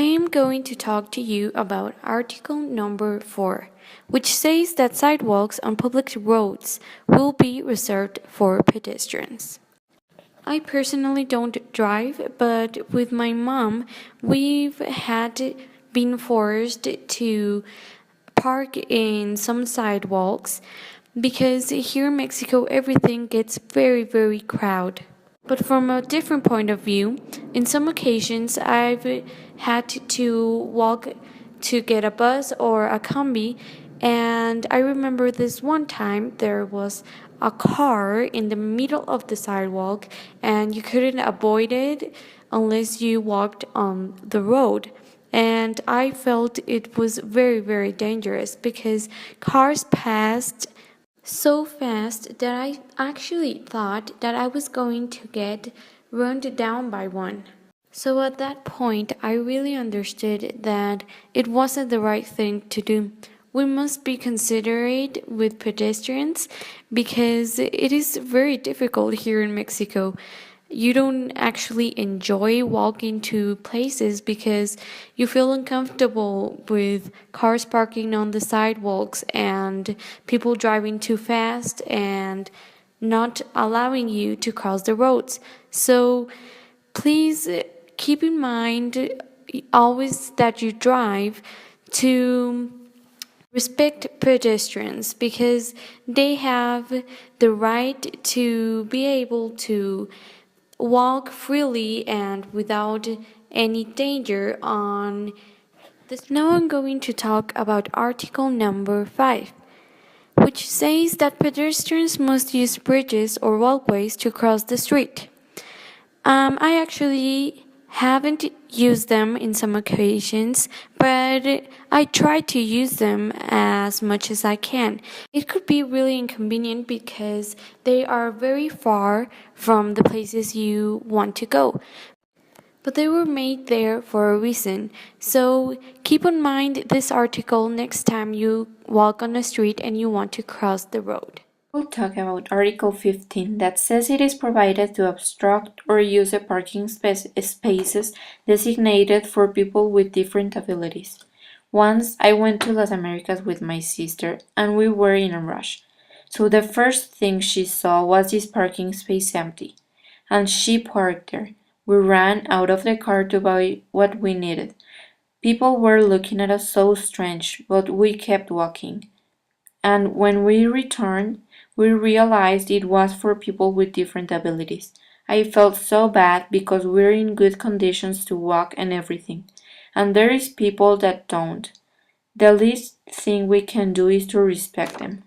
am going to talk to you about article number 4, which says that sidewalks on public roads will be reserved for pedestrians. I personally don't drive, but with my mom, we've had been forced to park in some sidewalks because here in Mexico everything gets very crowded. But from a different point of view, in some occasions I've had to walk to get a bus or a combi, and I remember this one time there was a car in the middle of the sidewalk and you couldn't avoid it unless you walked on the road. And I felt it was very dangerous because cars passed so fast that I actually thought that I was going to get run down by one. So at that point, I really understood that it wasn't the right thing to do. We must be considerate with pedestrians because it is very difficult here in Mexico. You don't actually enjoy walking to places because you feel uncomfortable with cars parking on the sidewalks and people driving too fast and not allowing you to cross the roads. So please keep in mind always that you drive to respect pedestrians because they have the right to be able to walk freely and without any danger on this. Now I'm going to talk about article number 5, which says that pedestrians must use bridges or walkways to cross the street. I actually haven't used them in some occasions, but I try to use them as much as I can. It could be really inconvenient because they are very far from the places you want to go. But they were made there for a reason. So keep in mind this article next time you walk on a street and you want to cross the road. We'll talk about Article 15 that says it is provided to obstruct or use the parking spaces designated for people with different abilities. Once I went to Las Americas with my sister and we were in a rush. So the first thing she saw was this parking space empty, and she parked there. We ran out of the car to buy what we needed. People were looking at us so strange, but we kept walking. And when we returned, we realized it was for people with different abilities. I felt so bad because we're in good conditions to walk and everything, and there is people that don't. The least thing we can do is to respect them.